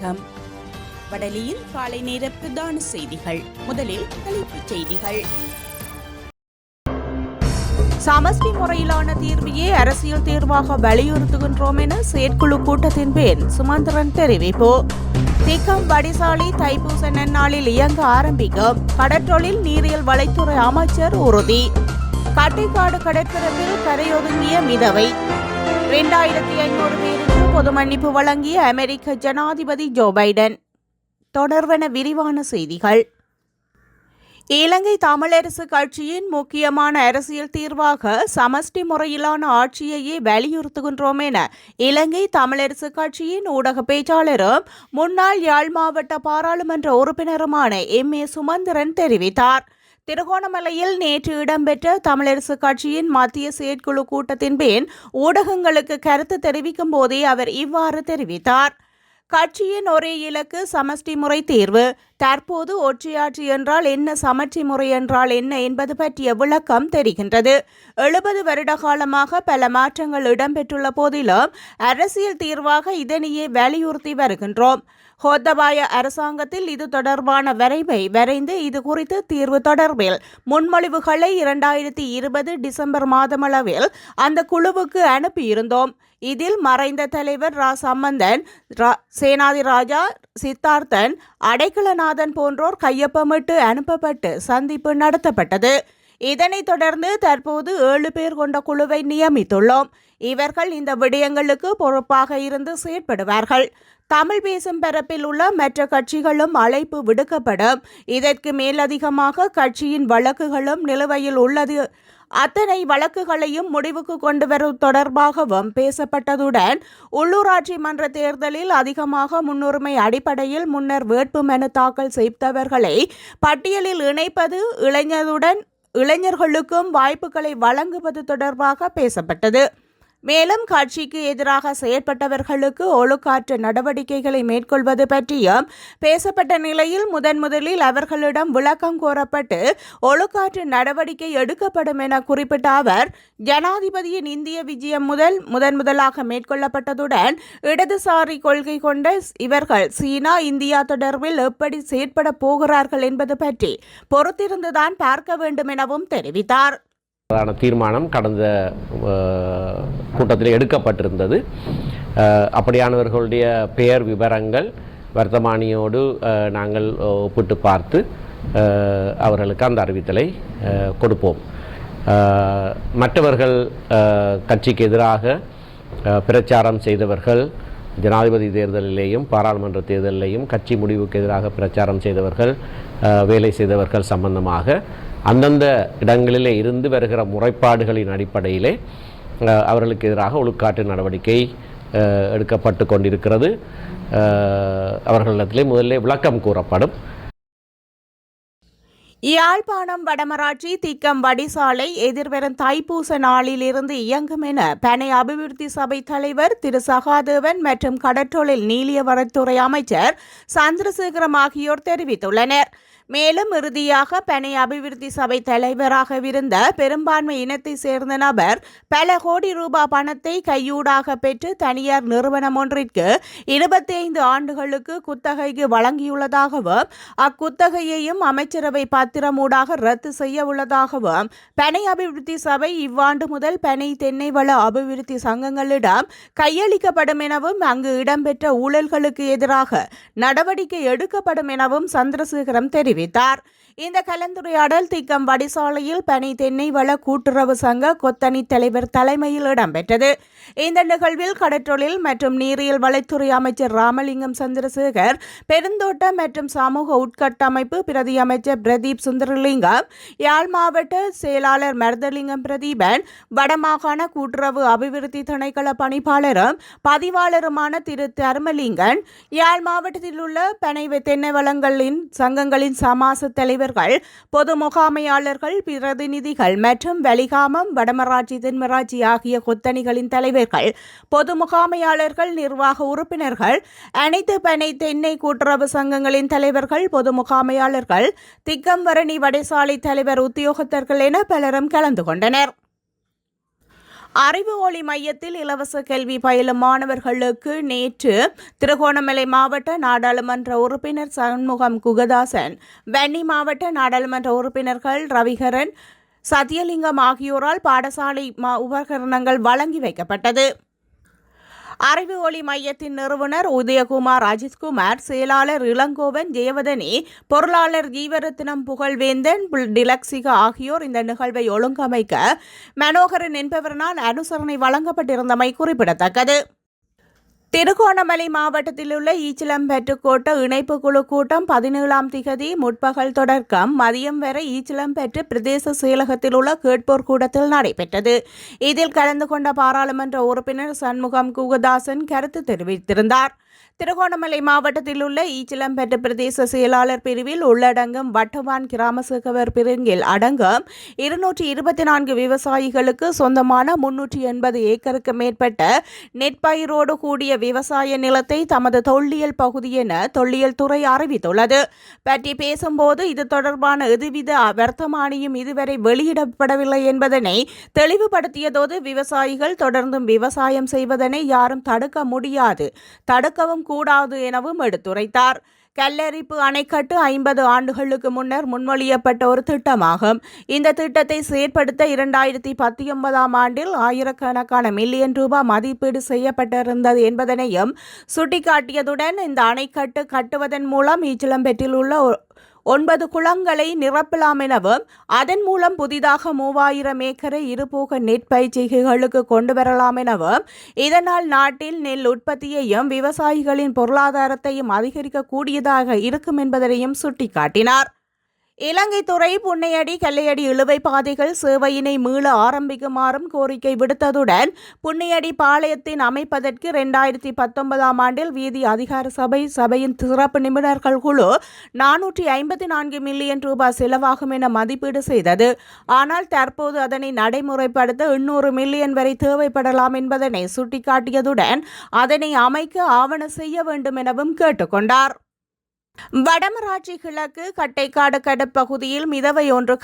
வணக்கம். வடலியில் காலை நேர பிரதான செய்திகள். முதலில் தலைப்புச் செய்திகள். சமஷ்டி முறையிலான தீர்வையே அரசியல் தீர்வாக வலியுறுத்துகின்றோம் என செயற்குழு கூட்டத்தின் பின் சுமந்திரன் தெரிவிப்பு. திக்கம் வடிசாலை தைப்பூச நன்னாளில் இயங்க ஆரம்பிக்கும் கடற்றொழில் நீரியல் வளைத்துறை அமைச்சர் உறுதி. கட்டைக்காடு கடற்பரப்பில் கரையொதுங்கிய மிதவை. 2500 பேருக்கு பொது மன்னிப்பு வழங்கிய அமெரிக்க ஜனாதிபதி ஜோ பைடன். தொடர்வன விரிவான செய்திகள். இலங்கை தமிழரசு கட்சியின் முக்கியமான அரசியல் தீர்வாக சமஷ்டி முறையிலான ஆட்சியையே வலியுறுத்துகின்றோம் என இலங்கை தமிழரசு கட்சியின் ஊடக பேச்சாளரும் முன்னாள் யாழ் மாவட்ட பாராளுமன்ற உறுப்பினருமான எம்.ஏ. சுமந்திரன் தெரிவித்தார். திருகோணமலையில் நேற்று இடம்பெற்ற தமிழரசு கட்சியின் மத்திய செயற்குழு கூட்டத்தின் பின் ஊடகங்களுக்கு கருத்து தெரிவிக்கும் போதே அவர் இவ்வாறு தெரிவித்தார். கட்சியின் ஒரே இலக்கு சமஷ்டி முறை தீர்வு. தற்போது ஒற்றையாட்சி என்றால் என்ன, சமஷ்டி முறை என்றால் என்ன என்பது பற்றிய விளக்கம் தெரிகின்றது. 70 வருட காலமாக பல மாற்றங்கள் இடம்பெற்றுள்ள போதிலும் அரசியல் தீர்வாக இதனையே வலியுறுத்தி வருகின்றோம். கோத்தபாய அரசாங்கத்தில் இது தொடர்பான வரைவை வரைந்து இது குறித்து தீர்வு தொடர்பில் முன்மொழிவுகளை 2020 டிசம்பர் மாதமளவில் அந்த குழுவுக்கு அனுப்பியிருந்தோம். இதில் மறைந்த தலைவர் ரா சம்பந்தன், சேனாதி ராஜா சித்தார்த்தன், அடைக்கலநாதன் போன்றோர் கையொப்பமிட்டு அனுப்பப்பட்டு சந்திப்பு நடத்தப்பட்டது. இதனைத் தொடர்ந்து தற்போது 7 பேர் கொண்ட குழுவை நியமித்துள்ளோம். இவர்கள் இந்த விடயங்களுக்கு பொறுப்பாக இருந்து செயற்படுவார்கள். தமிழ் பேசும் பரப்பில் உள்ள மற்ற கட்சிகளும் அழைப்பு விடுக்கப்படும். இதற்கு மேலதிகமாக கட்சியின் வழக்குகளும் நிலுவையில் உள்ளது. அத்தனை வழக்குகளையும் முடிவுக்கு கொண்டு வரும் தொடர்பாகவும் பேசப்பட்டதுடன் உள்ளூராட்சி மன்ற தேர்தலில் அதிகமாக முன்னுரிமை அடிப்படையில் முன்னர் வேட்பு மனு தாக்கல் செய்தவர்களை பட்டியலில் இணைப்பது, இளைஞர்களுக்கும் வாய்ப்புகளை வழங்குவது தொடர்பாக பேசப்பட்டது. மேலும் கட்சிக்கு எதிராக செயற்பட்டவர்களுக்கு ஒழுக்காற்று நடவடிக்கைகளை மேற்கொள்வது பற்றியும் பேசப்பட்ட நிலையில் முதலில் அவர்களிடம் விளக்கம் கோரப்பட்டு ஒழுக்காற்று நடவடிக்கை எடுக்கப்படும் என குறிப்பிட்ட அவர், ஜனாதிபதியின் இந்திய விஜயம் முதலாக மேற்கொள்ளப்பட்டதுடன் இடதுசாரி கொள்கை கொண்ட இவர்கள் சீனா, இந்தியா தொடர்பில் எப்படி செயற்பட போகிறார்கள் என்பது பற்றி பொறுத்திருந்துதான் பார்க்க வேண்டும் எனவும் தெரிவித்தார். தீர்மானம் கடந்த கூட்டத்தில் எடுக்கப்பட்டிருந்தது. அப்படியானவர்களுடைய பெயர் விவரங்கள் வர்த்தமானியோடு நாங்கள் ஒப்பிட்டு பார்த்து அவர்களுக்கு அந்த அறிவித்தலை கொடுப்போம். மற்றவர்கள் கட்சிக்கு எதிராக பிரச்சாரம் செய்தவர்கள், ஜனாதிபதி தேர்தலிலேயும் பாராளுமன்ற தேர்தலிலேயும் கட்சி முடிவுக்கு எதிராக பிரச்சாரம் செய்தவர்கள், வேலை செய்தவர்கள் சம்பந்தமாக அந்தந்த இடங்களிலே இருந்து வருகிற முறைப்பாடுகளின் அடிப்படையிலே அவர்களுக்கு எதிராக ஒழுக்காற்று நடவடிக்கை எடுக்கப்பட்டு கொண்டிருக்கிறது. அவர்களிடத்திலே முதலிலே விளக்கம் கூறப்படும். யாழ்ப்பாணம் வடமராட்சி திக்கம் வடிசாலை எதிர்வரும் தைப்பூச நாளிலிருந்து இயங்கும் என பனை அபிவிருத்தி சபை தலைவர் திரு சகாதேவன் மற்றும் கடற்றொழில் நீலியவரத்துறை அமைச்சர் சந்திரசேகரம் ஆகியோர் தெரிவித்துள்ளனர். மேலும் இறுதியாக பனை அபிவிருத்தி சபை தலைவராகவிருந்த பெரும்பான்மை இனத்தை சேர்ந்த நபர் பல கோடி ரூபாய் பணத்தை கையூடாக பெற்று தனியார் நிறுவனம் ஒன்றிற்கு 25 ஆண்டுகளுக்கு குத்தகைக்கு வழங்கியுள்ளதாகவும் அக்குத்தகையையும் அமைச்சரவை பத்திரமூடாக ரத்து செய்ய உள்ளதாகவும் பனை அபிவிருத்தி சபை இவ்வாண்டு முதல் பனை தென்னை வள அபிவிருத்தி சங்கங்களிடம் கையளிக்கப்படும் எனவும் அங்கு இடம்பெற்ற ஊழல்களுக்கு எதிராக நடவடிக்கை எடுக்கப்படும் எனவும் சந்திரசேகரம் தெரிவித்தார். இந்த கலந்துரையாடல் திக்கம் வடிசாலையில் பனை தென்னை வள கூட்டுறவு சங்க கொத்தணி தலைவர் தலைமையில் இடம்பெற்றது. இந்த நிகழ்வில் கடற்றொழில் மற்றும் நீரியல் வளத்துறை அமைச்சர் ராமலிங்கம் சந்திரசேகர், பெருந்தோட்ட மற்றும் சமூக உட்கட்டமைப்பு பிரதி அமைச்சர் பிரதீப் சுந்தரலிங்கம், யாழ் மாவட்ட செயலாளர் மருதலிங்கம் பிரதீபன், வடமாகாண கூட்டுறவு அபிவிருத்தி திணைக்கள பணிப்பாளரும் பதிவாளருமான திரு தர்மலிங்கன், யாழ் மாவட்டத்தில் உள்ள பனை தென்னை வளங்களின் சங்கங்களின் சமாச தலைவர்கள், பொது முகாமையாளர்கள், பிரதிநிதிகள் மற்றும் வலிகாமம், வடமராட்சி, தென்மராட்சி ஆகிய கொத்தணிகளின் தலைவர்கள், பொது முகாமையாளர்கள், நிர்வாக உறுப்பினர்கள், அனைத்து பனை தென்னை கூட்டுறவு சங்கங்களின் தலைவர்கள், பொது முகாமையாளர்கள், திக்கம்பரணி வடைசாலை தலைவர் உத்தியோகத்தர்கள் என பலரும் கலந்து கொண்டனர். அறிவு ஒளி மையத்தில் இலவச கல்வி பயிலும் மாணவர்களுக்கு நேற்று திருகோணமலை மாவட்ட நாடாளுமன்ற உறுப்பினர் சண்முகம் குகதாசன், வன்னி மாவட்ட நாடாளுமன்ற உறுப்பினர்கள் ரவிகரன், சத்தியலிங்கம் ஆகியோரால் பாடசாலை உபகரணங்கள் வழங்கி வைக்கப்பட்டது. அறிவு ஒளி மையத்தின் நிறுவனர் உதயகுமார், அஜித்குமார், செயலாளர் இளங்கோவன், ஜெயவதனி, பொருளாளர் ஜீவரத்னம், புகழ்வேந்தன், டிலக்சிகா ஆகியோர் இந்த நிகழ்வை ஒழுங்கமைக்க மனோகரன் என்பவரால் அனுசரணை வழங்கப்பட்டிருந்தமை குறிப்பிடத்தக்கது. திருகோணமலை மாவட்டத்தில் உள்ள ஈச்சிலம்பெற்று கோட்ட இணைப்பு குழு கூட்டம் 17ஆம் திகதி முற்பகல் தொடக்கம் மதியம் வரை ஈச்சிலம்பெற்று பிரதேச செயலகத்தில் உள்ள கேட்போர் கூடத்தில் நடைபெற்றது. இதில் கலந்து கொண்ட பாராளுமன்ற உறுப்பினர் சண்முகம் குகதாசன் கருத்து தெரிவித்திருந்தார். திருகோணமலை மாவட்டத்தில் உள்ள ஈச்சிலம்பெற்று பிரதேச செயலாளர் பிரிவில் உள்ளடங்கும் வட்டவான் கிராம சேகவர் பிரிவில் அடங்கும் 224 விவசாயிகளுக்கு சொந்தமான 380 ஏக்கருக்கு மேற்பட்ட நெற்பயிரோடு கூடிய விவசாய நிலத்தை தமது தொல்லியல் பகுதி என தொல்லியல் துறை அறிவித்துள்ளது. பற்றி பேசும்போது இது தொடர்பான எதுவித வர்த்தமானியும் இதுவரை வெளியிடப்படவில்லை என்பதனை தெளிவுபடுத்தியதோடு விவசாயிகள் தொடர்ந்தும் விவசாயம் செய்வதனை யாரும் தடுக்க முடியாது, தடுக்கவும் கூடாது எனவும் எடுத்துரைத்தார். கல்லரிப்பு அணைக்கட்டு 50 ஆண்டுகளுக்கு முன்னர் முன்மொழியப்பட்ட ஒரு திட்டமாகும். இந்த திட்டத்தை செயற்படுத்த 2019ஆம் ஆண்டில் ஆயிரக்கணக்கான மில்லியன் ரூபாய் மதிப்பீடு செய்யப்பட்டிருந்தது என்பதனையும் சுட்டிக்காட்டியதுடன் இந்த அணைக்கட்டு கட்டுவதன் மூலம் ஈச்சிலம்பெற்றில் உள்ள 9 குளங்களை நிரப்பலாம் எனவும் அதன் மூலம் புதிதாக 3000 ஏக்கரை இருபோக நெற்பயிற்சிகளுக்கு கொண்டு வரலாம் எனவும் இதனால் நாட்டில் நெல் உற்பத்தியையும் விவசாயிகளின் பொருளாதாரத்தையும் அதிகரிக்கக்கூடியதாக இருக்கும் என்பதையும் சுட்டிக்காட்டினார். இலங்கை துறை புன்னையடி கல்லையடி இழுவை பாதைகள் சேவையினை மீள ஆரம்பிக்குமாறும் கோரிக்கை விடுத்ததுடன் புன்னையடி பாளையத்தின் அமைப்பதற்கு 2019ஆம் ஆண்டில் வீதி அதிகார சபையின் சிறப்பு நிபுணர்கள் குழு 454 மில்லியன் ரூபாய் செலவாகும் என மதிப்பீடு செய்தது. ஆனால் தற்போது அதனை நடைமுறைப்படுத்த 800 மில்லியன் வரை தேவைப்படலாம் என்பதனை சுட்டிக்காட்டியதுடன் அதனை அமைக்க ஆவண செய்ய வேண்டும் எனவும் கேட்டுக்கொண்டார். வடமராட்சி கிழக்கு கட்டைக்காடு கடற்பகுதியில் மிதவை ஒன்று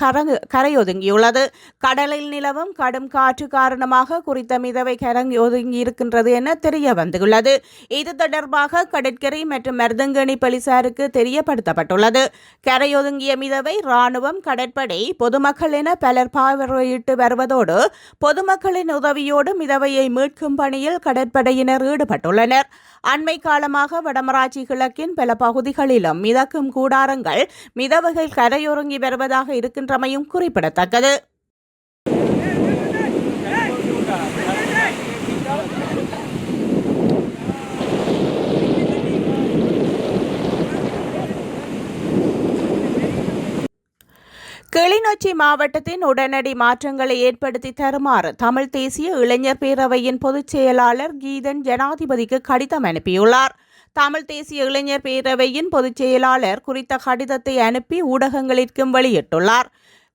கரையொதுங்கியுள்ளது. கடலில் நிலவும் கடும் காற்று காரணமாக குறித்த மிதவை கரையொதுங்கியிருக்கின்றது என தெரிய வந்துள்ளது. இது தொடர்பாக கடற்கரை மற்றும் மருதங்கணி போலீசாருக்கு தெரியப்படுத்தப்பட்டுள்ளது. கரையொதுங்கிய மிதவை ராணுவம், கடற்படை, பொதுமக்கள் என பலர் பார்வையிட்டு வருவதோடு பொதுமக்களின் உதவியோடு மிதவையை மீட்கும் பணியில் கடற்படையினர் ஈடுபட்டுள்ளனர். அண்மை காலமாக வடமராட்சி கிழக்கின் பல பகுதிகளிலும் மிதக்கும் கூடாரங்கள், மிதவைகள் கரையொருங்கி வருவதாக இருக்கின்றமையும் குறிப்பிடத்தக்கது. கிளிநொச்சி மாவட்டத்தின் உடனடி மாற்றங்களை ஏற்படுத்தி தருமாறு தமிழ் தேசிய இளைஞர் பேரவையின் பொதுச் செயலாளர் கீதன் ஜனாதிபதிக்கு கடிதம் அனுப்பியுள்ளார். தமிழ் தேசிய இளைஞர் பேரவையின் பொதுச் செயலாளர் குறித்த கடிதத்தை அனுப்பி ஊடகங்களிற்கும் வெளியிட்டுள்ளார்.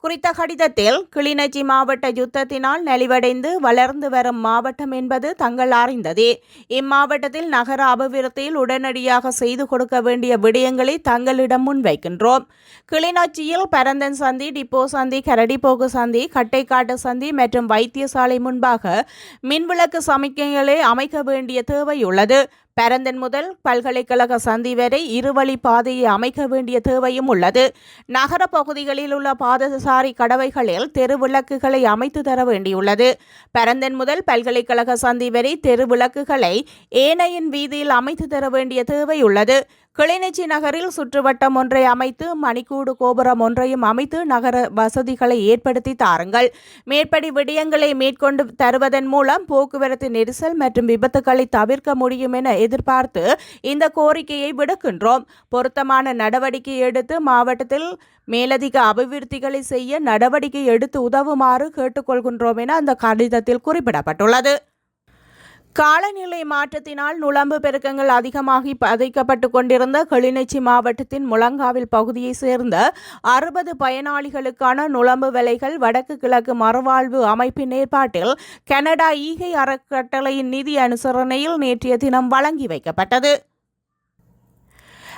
குறித்த கடிதத்தில் கிளிநொச்சி மாவட்ட யுத்தத்தினால் நலிவடைந்து வளர்ந்து வரும் மாவட்டம் என்பது தங்கள் அறிந்ததே. இம்மாவட்டத்தில் நகர அபிவிருத்தியில் உடனடியாக செய்து கொடுக்க வேண்டிய விடயங்களை தங்களிடம் முன்வைக்கின்றோம். கிளிநொச்சியில் பரந்தன் சந்தி, டிப்போ சந்தி, கரடிப்போக்கு சந்தி, கட்டைக்காட்டு சந்தி மற்றும் வைத்தியசாலை முன்பாக மின்விளக்கு சமிக்கைகளை அமைக்க வேண்டிய தேவை உள்ளது. பரந்தன் முதல் பல்கலைக்கழக சந்தி வரை இருவழி பாதையை அமைக்க வேண்டிய தேவையும் உள்ளது. நகர பகுதிகளில் உள்ள பாதசாரி கடவைகளில் தெருவிளக்குகளை அமைத்து தர வேண்டியுள்ளது. பரந்தன் முதல் பல்கலைக்கழக சந்தி வரை தெருவிளக்குகளை ஏனையின் வீதியில் அமைத்து தர வேண்டிய தேவை உள்ளது. கிளிநொச்சி நகரில் சுற்றுவட்டம் ஒன்றை அமைத்து மணிக்கூடு கோபுரம் ஒன்றையும் அமைத்து நகர வசதிகளை ஏற்படுத்தி தாருங்கள். மேற்படி விடயங்களை மேற்கொண்டு தருவதன் மூலம் போக்குவரத்து நெரிசல் மற்றும் விபத்துக்களை தவிர்க்க முடியும் என எதிர்பார்த்து இந்த கோரிக்கையை விடுக்கின்றோம். பொருத்தமான நடவடிக்கை எடுத்து மாவட்டத்தில் மேலதிக அபிவிருத்திகளை செய்ய நடவடிக்கை எடுத்து உதவுமாறு கேட்டுக்கொள்கின்றோம் என அந்த கடிதத்தில் குறிப்பிடப்பட்டுள்ளது. காலநிலை மாற்றத்தினால் நுளம்பு பெருக்கங்கள் அதிகமாகி பாதிக்கப்பட்டு கொண்டிருந்த கிளிநொச்சி மாவட்டத்தின் முழங்காவில் பகுதியைச் சேர்ந்த 60 பயனாளிகளுக்கான நுளம்பு விலைகள் வடக்கு கிழக்கு மறுவாழ்வு அமைப்பின் ஏற்பாட்டில் கனடா ஈகை அறக்கட்டளையின் நிதி அனுசரணையில் நேற்றைய தினம் வழங்கி வைக்கப்பட்டது.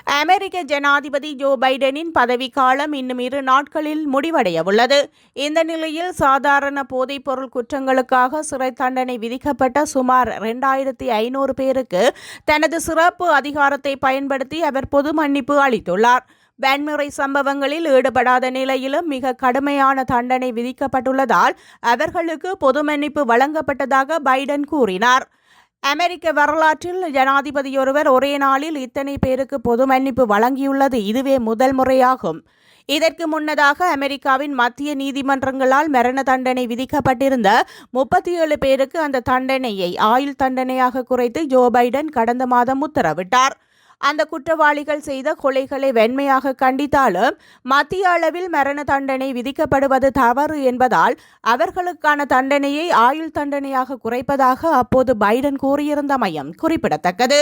அமெரிக்க ஜனாதிபதி ஜோ பைடனின் பதவிக்காலம் இன்னும் 2 நாட்களில் முடிவடைய உள்ளது. இந்த நிலையில் சாதாரண போதைப்பொருள் குற்றங்களுக்காக சிறை தண்டனை விதிக்கப்பட்ட சுமார் 2500 பேருக்கு தனது சிறப்பு அதிகாரத்தை பயன்படுத்தி அவர் பொது மன்னிப்பு அளித்துள்ளார். வன்முறை சம்பவங்களில் ஈடுபடாத நிலையிலும் மிக கடுமையான தண்டனை விதிக்கப்பட்டுள்ளதால் அவர்களுக்கு பொது மன்னிப்பு வழங்கப்பட்டதாக பைடன் கூறினார். அமெரிக்க வரலாற்றில் ஜனாதிபதியொருவர் ஒரே நாளில் இத்தனை பேருக்கு பொது மன்னிப்பு வழங்கியுள்ளது இதுவே முதல் முறையாகும். இதற்கு முன்னதாக அமெரிக்காவின் மத்திய நீதிமன்றங்களால் மரண தண்டனை விதிக்கப்பட்டிருந்த 37 பேருக்கு அந்த தண்டனையை ஆயுள் தண்டனையாக குறைத்து ஜோ பைடன் கடந்த மாதம் உத்தரவிட்டார். அந்த குற்றவாளிகள் செய்த கொலைகளை வெண்மையாக கண்டித்தாலும் மத்திய அளவில் மரண தண்டனை விதிக்கப்படுவது தவறு என்பதால் அவர்களுக்கான தண்டனையை ஆயுள் தண்டனையாக குறைப்பதாக அப்போது பைடன் கூறியிருந்தமையும் குறிப்பிடத்தக்கது.